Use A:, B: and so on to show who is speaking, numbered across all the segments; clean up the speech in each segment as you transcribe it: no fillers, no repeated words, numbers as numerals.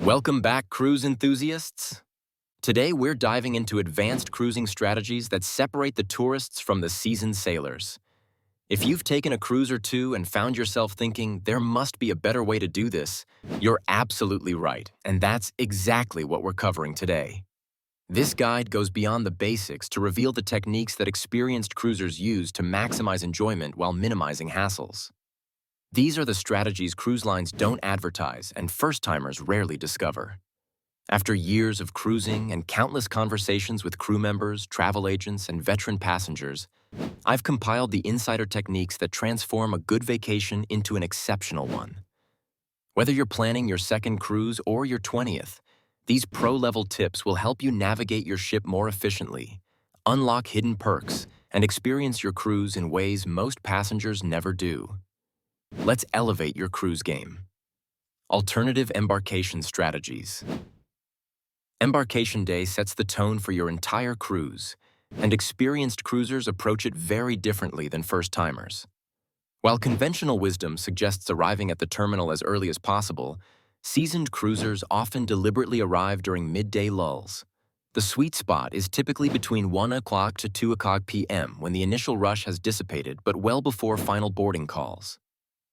A: Welcome back, cruise enthusiasts. Today, we're diving into advanced cruising strategies that separate the tourists from the seasoned sailors. If you've taken a cruise or two and found yourself thinking, there must be a better way to do this, you're absolutely right, and that's exactly what we're covering today. This guide goes beyond the basics to reveal the techniques that experienced cruisers use to maximize enjoyment while minimizing hassles. These are the strategies cruise lines don't advertise and first-timers rarely discover. After years of cruising and countless conversations with crew members, travel agents, and veteran passengers, I've compiled the insider techniques that transform a good vacation into an exceptional one. Whether you're planning your second cruise or your 20th, these pro-level tips will help you navigate your ship more efficiently, unlock hidden perks, and experience your cruise in ways most passengers never do. Let's elevate your cruise game. Alternative embarkation strategies. Embarkation day sets the tone for your entire cruise, and experienced cruisers approach it very differently than first-timers. While conventional wisdom suggests arriving at the terminal as early as possible, seasoned cruisers often deliberately arrive during midday lulls. The sweet spot is typically between 1 o'clock to 2 o'clock p.m. when the initial rush has dissipated but well before final boarding calls.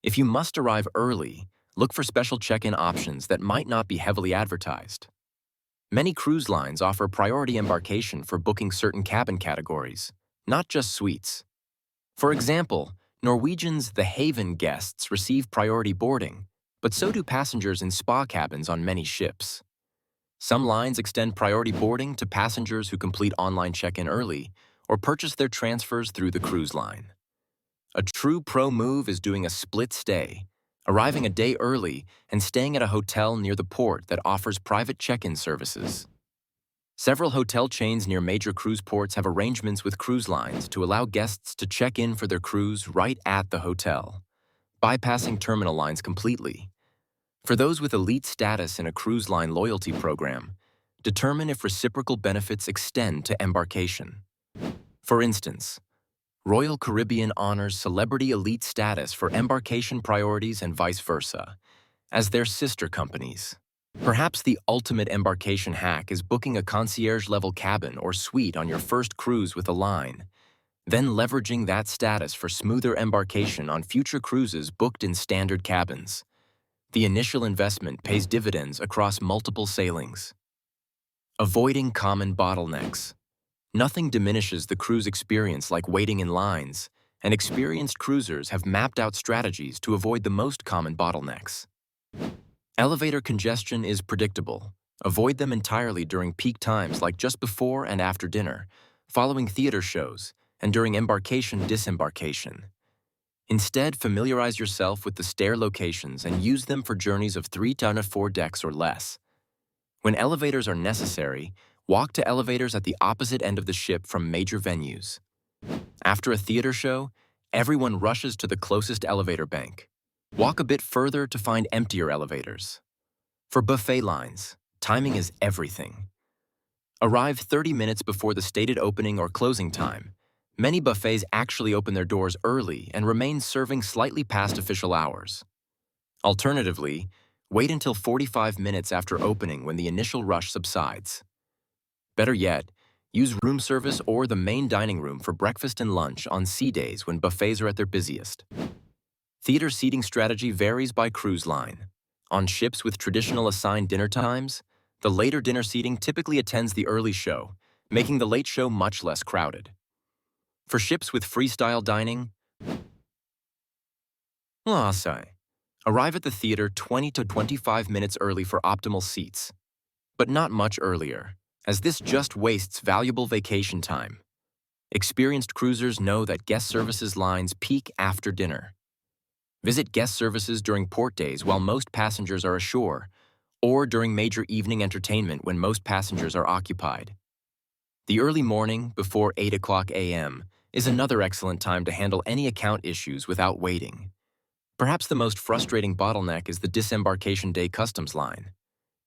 A: If you must arrive early, look for special check-in options that might not be heavily advertised. Many cruise lines offer priority embarkation for booking certain cabin categories, not just suites. For example, Norwegian's The Haven guests receive priority boarding, but so do passengers in spa cabins on many ships. Some lines extend priority boarding to passengers who complete online check-in early or purchase their transfers through the cruise line. A true pro move is doing a split stay, arriving a day early and staying at a hotel near the port that offers private check-in services. Several hotel chains near major cruise ports have arrangements with cruise lines to allow guests to check in for their cruise right at the hotel, bypassing terminal lines completely. For those with elite status in a cruise line loyalty program, determine if reciprocal benefits extend to embarkation. For instance, Royal Caribbean honors celebrity elite status for embarkation priorities and vice versa, as their sister companies. Perhaps the ultimate embarkation hack is booking a concierge-level cabin or suite on your first cruise with a line, then leveraging that status for smoother embarkation on future cruises booked in standard cabins. The initial investment pays dividends across multiple sailings. Avoiding common bottlenecks. Nothing diminishes the cruise experience like waiting in lines, and experienced cruisers have mapped out strategies to avoid the most common bottlenecks. Elevator congestion is predictable. Avoid them entirely during peak times like just before and after dinner, following theater shows, and during embarkation-disembarkation. Instead, familiarize yourself with the stair locations and use them for journeys of 3 to 4 decks or less. When elevators are necessary, walk to elevators at the opposite end of the ship from major venues. After a theater show, everyone rushes to the closest elevator bank. Walk a bit further to find emptier elevators. For buffet lines, timing is everything. Arrive 30 minutes before the stated opening or closing time. Many buffets actually open their doors early and remain serving slightly past official hours. Alternatively, wait until 45 minutes after opening when the initial rush subsides. Better yet, use room service or the main dining room for breakfast and lunch on sea days when buffets are at their busiest. Theater seating strategy varies by cruise line. On ships with traditional assigned dinner times, the later dinner seating typically attends the early show, making the late show much less crowded. For ships with freestyle dining, arrive at the theater 20 to 25 minutes early for optimal seats, but not much earlier, as this just wastes valuable vacation time. Experienced cruisers know that guest services lines peak after dinner. Visit guest services during port days while most passengers are ashore, or during major evening entertainment when most passengers are occupied. The early morning, before 8 o'clock a.m., is another excellent time to handle any account issues without waiting. Perhaps the most frustrating bottleneck is the disembarkation day customs line.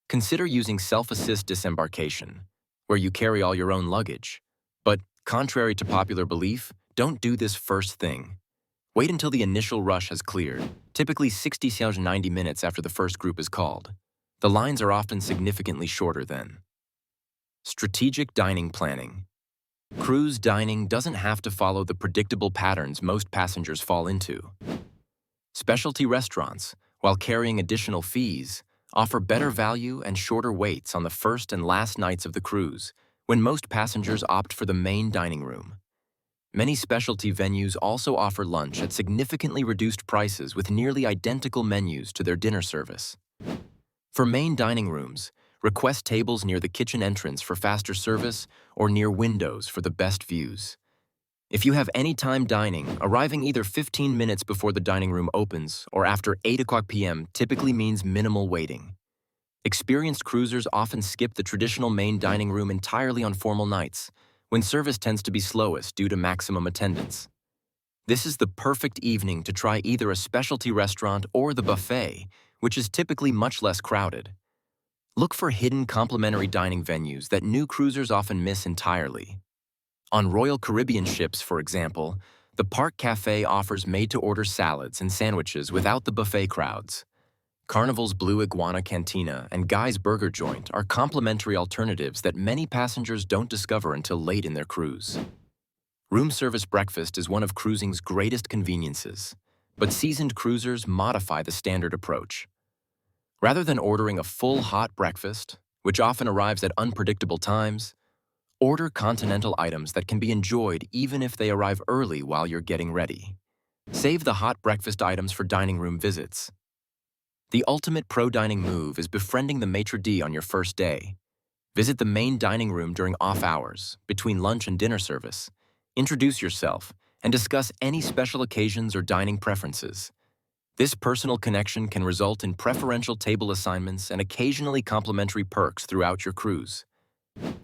A: Consider using self-assist disembarkation, where you carry all your own luggage. But, contrary to popular belief, don't do this first thing. Wait until the initial rush has cleared, typically 60 to 90 minutes after the first group is called. The lines are often significantly shorter then. Strategic dining planning. Cruise dining doesn't have to follow the predictable patterns most passengers fall into. Specialty restaurants, while carrying additional fees, offer better value and shorter waits on the first and last nights of the cruise, when most passengers opt for the main dining room. Many specialty venues also offer lunch at significantly reduced prices with nearly identical menus to their dinner service. For main dining rooms, request tables near the kitchen entrance for faster service or near windows for the best views. If you have anytime dining, arriving either 15 minutes before the dining room opens or after 8 p.m. typically means minimal waiting. Experienced cruisers often skip the traditional main dining room entirely on formal nights, when service tends to be slowest due to maximum attendance. This is the perfect evening to try either a specialty restaurant or the buffet, which is typically much less crowded. Look for hidden complimentary dining venues that new cruisers often miss entirely. On Royal Caribbean ships, for example, the Park Cafe offers made-to-order salads and sandwiches without the buffet crowds. Carnival's Blue Iguana Cantina and Guy's Burger Joint are complimentary alternatives that many passengers don't discover until late in their cruise. Room service breakfast is one of cruising's greatest conveniences, but seasoned cruisers modify the standard approach. Rather than ordering a full hot breakfast, which often arrives at unpredictable times, order continental items that can be enjoyed even if they arrive early while you're getting ready. Save the hot breakfast items for dining room visits. The ultimate pro-dining move is befriending the maitre d' on your first day. Visit the main dining room during off hours, between lunch and dinner service. Introduce yourself and discuss any special occasions or dining preferences. This personal connection can result in preferential table assignments and occasionally complimentary perks throughout your cruise.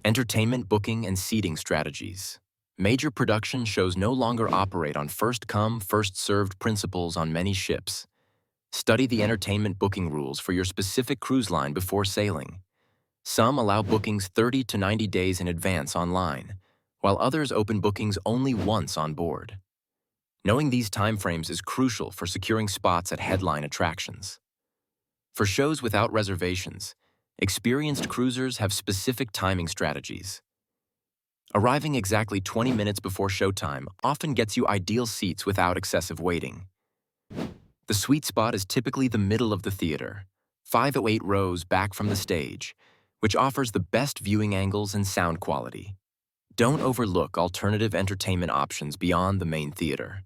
A: Entertainment booking and seating strategies. Major production shows no longer operate on first-come, first-served principles on many ships. Study the entertainment booking rules for your specific cruise line before sailing. Some allow bookings 30 to 90 days in advance online, while others open bookings only once on board. Knowing these timeframes is crucial for securing spots at headline attractions. For shows without reservations, experienced cruisers have specific timing strategies. Arriving exactly 20 minutes before showtime often gets you ideal seats without excessive waiting. The sweet spot is typically the middle of the theater, 5 to 8 rows back from the stage, which offers the best viewing angles and sound quality. Don't overlook alternative entertainment options beyond the main theater.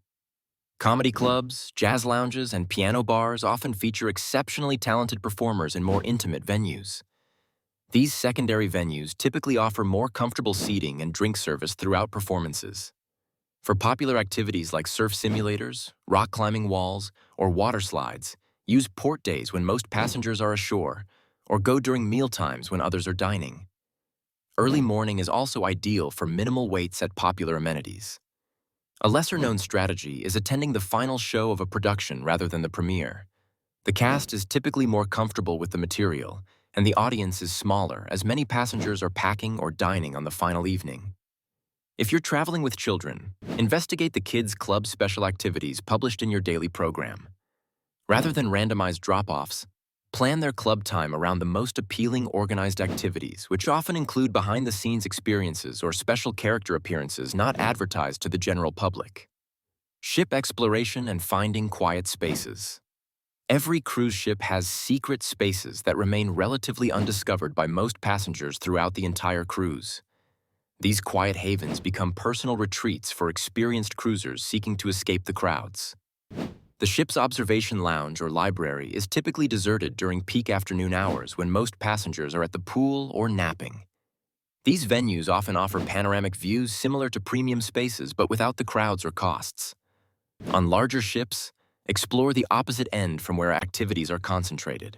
A: Comedy clubs, jazz lounges, and piano bars often feature exceptionally talented performers in more intimate venues. These secondary venues typically offer more comfortable seating and drink service throughout performances. For popular activities like surf simulators, rock climbing walls, or water slides, use port days when most passengers are ashore, or go during meal times when others are dining. Early morning is also ideal for minimal waits at popular amenities. A lesser-known strategy is attending the final show of a production rather than the premiere. The cast is typically more comfortable with the material, and the audience is smaller as many passengers are packing or dining on the final evening. If you're traveling with children, investigate the Kids Club special activities published in your daily program. Rather than randomized drop-offs, plan their club time around the most appealing organized activities, which often include behind-the-scenes experiences or special character appearances not advertised to the general public. Ship exploration and finding quiet spaces. Every cruise ship has secret spaces that remain relatively undiscovered by most passengers throughout the entire cruise. These quiet havens become personal retreats for experienced cruisers seeking to escape the crowds. The ship's observation lounge or library is typically deserted during peak afternoon hours when most passengers are at the pool or napping. These venues often offer panoramic views similar to premium spaces but without the crowds or costs. On larger ships, explore the opposite end from where activities are concentrated.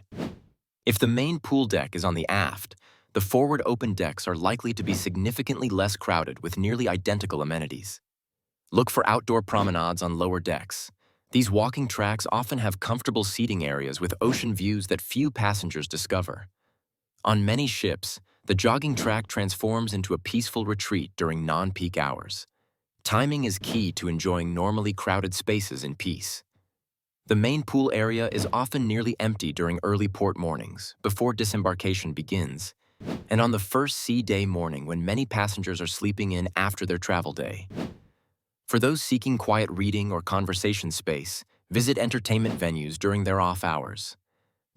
A: If the main pool deck is on the aft, the forward open decks are likely to be significantly less crowded with nearly identical amenities. Look for outdoor promenades on lower decks. These walking tracks often have comfortable seating areas with ocean views that few passengers discover. On many ships, the jogging track transforms into a peaceful retreat during non-peak hours. Timing is key to enjoying normally crowded spaces in peace. The main pool area is often nearly empty during early port mornings, before disembarkation begins, and on the first sea day morning when many passengers are sleeping in after their travel day. For those seeking quiet reading or conversation space, visit entertainment venues during their off hours.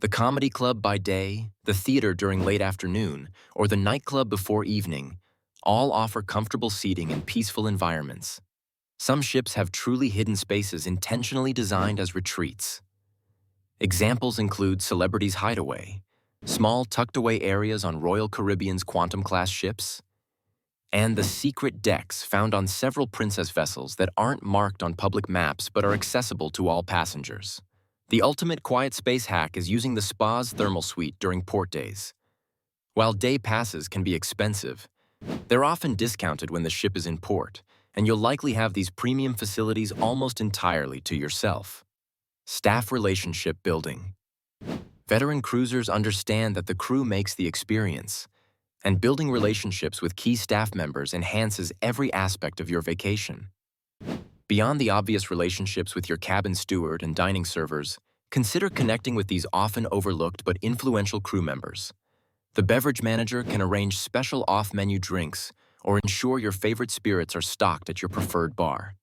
A: The comedy club by day, the theater during late afternoon, or the nightclub before evening all offer comfortable seating and peaceful environments. Some ships have truly hidden spaces intentionally designed as retreats. Examples include Celebrity's Hideaway, small tucked-away areas on Royal Caribbean's Quantum-class ships, and the secret decks found on several Princess vessels that aren't marked on public maps but are accessible to all passengers. The ultimate quiet space hack is using the spa's thermal suite during port days. While day passes can be expensive, they're often discounted when the ship is in port, and you'll likely have these premium facilities almost entirely to yourself. Staff relationship building. Veteran cruisers understand that the crew makes the experience, and building relationships with key staff members enhances every aspect of your vacation. Beyond the obvious relationships with your cabin steward and dining servers, consider connecting with these often overlooked but influential crew members. The beverage manager can arrange special off-menu drinks or ensure your favorite spirits are stocked at your preferred bar.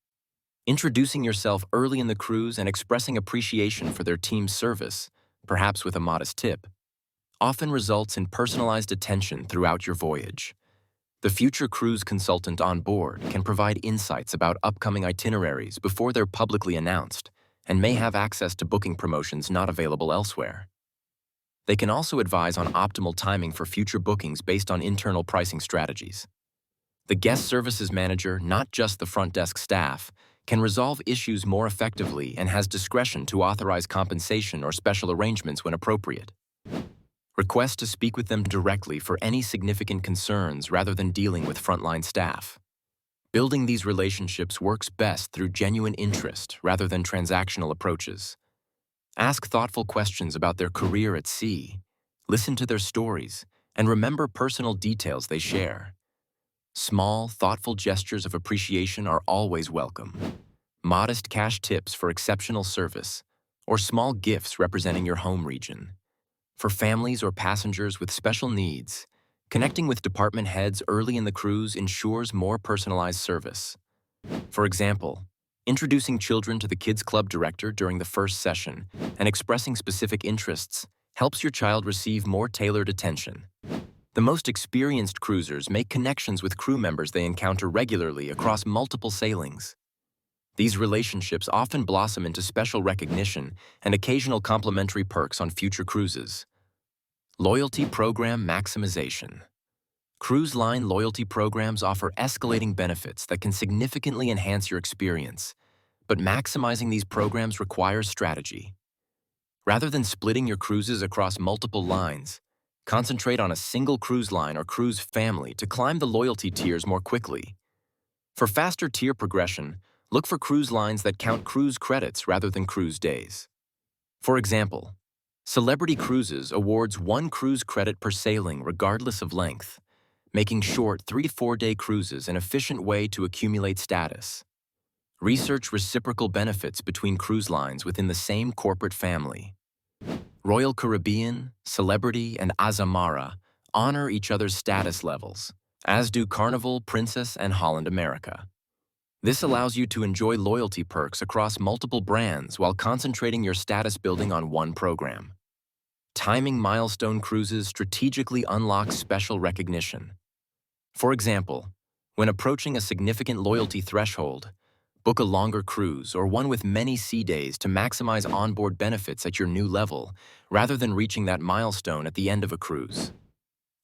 A: Introducing yourself early in the cruise and expressing appreciation for their team's service, perhaps with a modest tip, often results in personalized attention throughout your voyage. The future cruise consultant on board can provide insights about upcoming itineraries before they're publicly announced and may have access to booking promotions not available elsewhere. They can also advise on optimal timing for future bookings based on internal pricing strategies. The guest services manager, not just the front desk staff, can resolve issues more effectively and has discretion to authorize compensation or special arrangements when appropriate. Request to speak with them directly for any significant concerns rather than dealing with frontline staff. Building these relationships works best through genuine interest rather than transactional approaches. Ask thoughtful questions about their career at sea, listen to their stories, and remember personal details they share. Small, thoughtful gestures of appreciation are always welcome. Modest cash tips for exceptional service, or small gifts representing your home region. For families or passengers with special needs, connecting with department heads early in the cruise ensures more personalized service. For example, introducing children to the Kids Club director during the first session and expressing specific interests helps your child receive more tailored attention. The most experienced cruisers make connections with crew members they encounter regularly across multiple sailings. These relationships often blossom into special recognition and occasional complimentary perks on future cruises. Loyalty program maximization. Cruise line loyalty programs offer escalating benefits that can significantly enhance your experience, but maximizing these programs requires strategy. Rather than splitting your cruises across multiple lines, concentrate on a single cruise line or cruise family to climb the loyalty tiers more quickly. For faster tier progression, look for cruise lines that count cruise credits rather than cruise days. For example, Celebrity Cruises awards 1 cruise credit per sailing regardless of length, making short 3 to 4 day cruises an efficient way to accumulate status. Research reciprocal benefits between cruise lines within the same corporate family. Royal Caribbean, Celebrity, and Azamara honor each other's status levels, as do Carnival, Princess, and Holland America. This allows you to enjoy loyalty perks across multiple brands while concentrating your status building on one program. Timing milestone cruises strategically unlocks special recognition. For example, when approaching a significant loyalty threshold, book a longer cruise or one with many sea days to maximize onboard benefits at your new level, rather than reaching that milestone at the end of a cruise.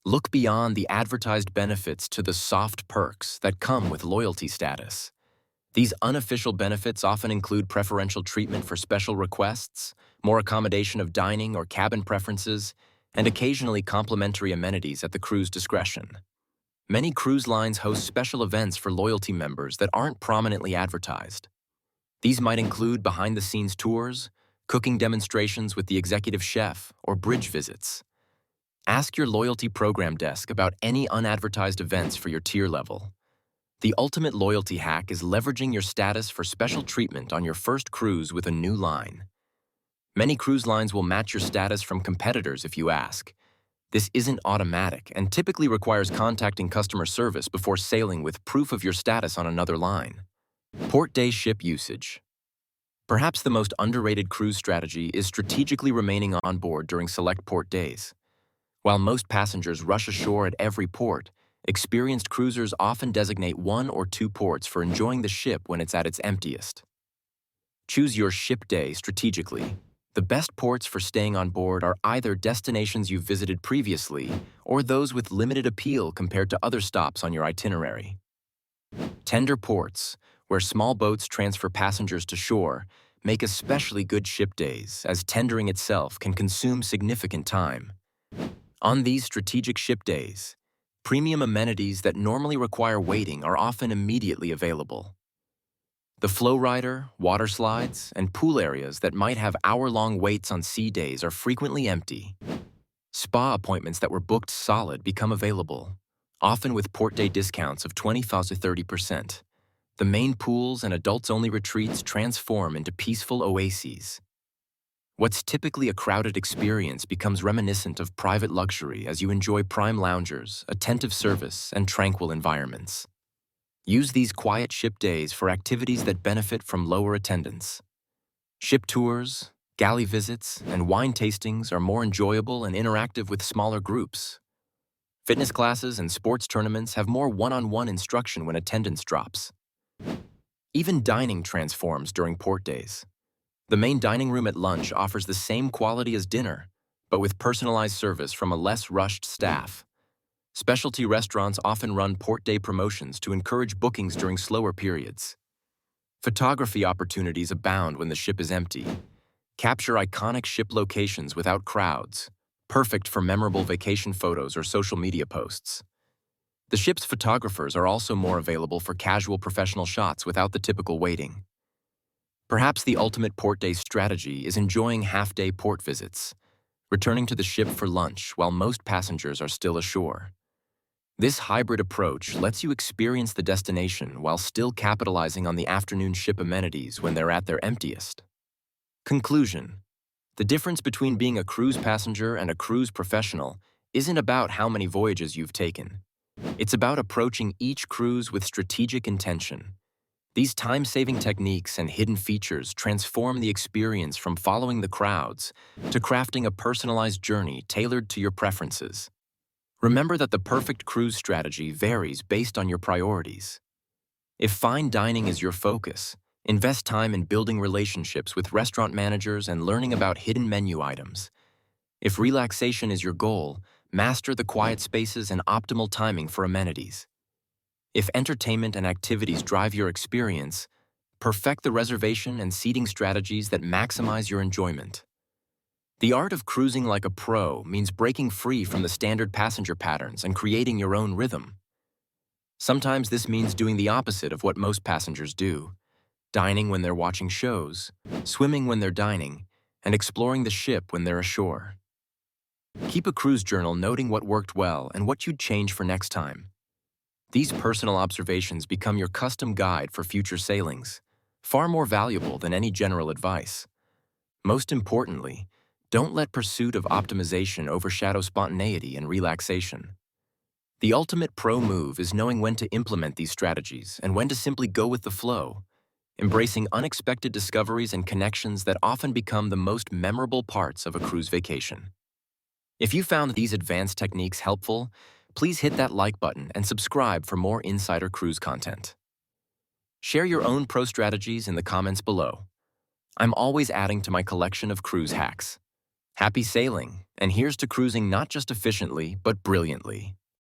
A: Look beyond the advertised benefits to the soft perks that come with loyalty status. These unofficial benefits often include preferential treatment for special requests, more accommodation of dining or cabin preferences, and occasionally complimentary amenities at the crew's discretion. Many cruise lines host special events for loyalty members that aren't prominently advertised. These might include behind-the-scenes tours, cooking demonstrations with the executive chef, or bridge visits. Ask your loyalty program desk about any unadvertised events for your tier level. The ultimate loyalty hack is leveraging your status for special treatment on your first cruise with a new line. Many cruise lines will match your status from competitors if you ask. This isn't automatic and typically requires contacting customer service before sailing with proof of your status on another line. Port day ship usage. Perhaps the most underrated cruise strategy is strategically remaining on board during select port days. While most passengers rush ashore at every port, experienced cruisers often designate 1 or 2 ports for enjoying the ship when it's at its emptiest. Choose your ship day strategically. The best ports for staying on board are either destinations you've visited previously or those with limited appeal compared to other stops on your itinerary. Tender ports, where small boats transfer passengers to shore, make especially good ship days, as tendering itself can consume significant time. On these strategic ship days, premium amenities that normally require waiting are often immediately available. The flow rider, water slides, and pool areas that might have hour-long waits on sea days are frequently empty. Spa appointments that were booked solid become available, often with port day discounts of 25 to 30%. The main pools and adults-only retreats transform into peaceful oases. What's typically a crowded experience becomes reminiscent of private luxury as you enjoy prime loungers, attentive service, and tranquil environments. Use these quiet ship days for activities that benefit from lower attendance. Ship tours, galley visits, and wine tastings are more enjoyable and interactive with smaller groups. Fitness classes and sports tournaments have more one-on-one instruction when attendance drops. Even dining transforms during port days. The main dining room at lunch offers the same quality as dinner, but with personalized service from a less rushed staff. Specialty restaurants often run port day promotions to encourage bookings during slower periods. Photography opportunities abound when the ship is empty. Capture iconic ship locations without crowds, perfect for memorable vacation photos or social media posts. The ship's photographers are also more available for casual professional shots without the typical waiting. Perhaps the ultimate port day strategy is enjoying half-day port visits, returning to the ship for lunch while most passengers are still ashore. This hybrid approach lets you experience the destination while still capitalizing on the afternoon ship amenities when they're at their emptiest. Conclusion: the difference between being a cruise passenger and a cruise professional isn't about how many voyages you've taken. It's about approaching each cruise with strategic intention. These time-saving techniques and hidden features transform the experience from following the crowds to crafting a personalized journey tailored to your preferences. Remember that the perfect cruise strategy varies based on your priorities. If fine dining is your focus, invest time in building relationships with restaurant managers and learning about hidden menu items. If relaxation is your goal, master the quiet spaces and optimal timing for amenities. If entertainment and activities drive your experience, perfect the reservation and seating strategies that maximize your enjoyment. The art of cruising like a pro means breaking free from the standard passenger patterns and creating your own rhythm. Sometimes this means doing the opposite of what most passengers do, dining when they're watching shows, swimming when they're dining, and exploring the ship when they're ashore. Keep a cruise journal noting what worked well and what you'd change for next time. These personal observations become your custom guide for future sailings, far more valuable than any general advice. Most importantly, don't let pursuit of optimization overshadow spontaneity and relaxation. The ultimate pro move is knowing when to implement these strategies and when to simply go with the flow, embracing unexpected discoveries and connections that often become the most memorable parts of a cruise vacation. If you found these advanced techniques helpful, please hit that like button and subscribe for more insider cruise content. Share your own pro strategies in the comments below. I'm always adding to my collection of cruise hacks. Happy sailing, and here's to cruising not just efficiently, but brilliantly.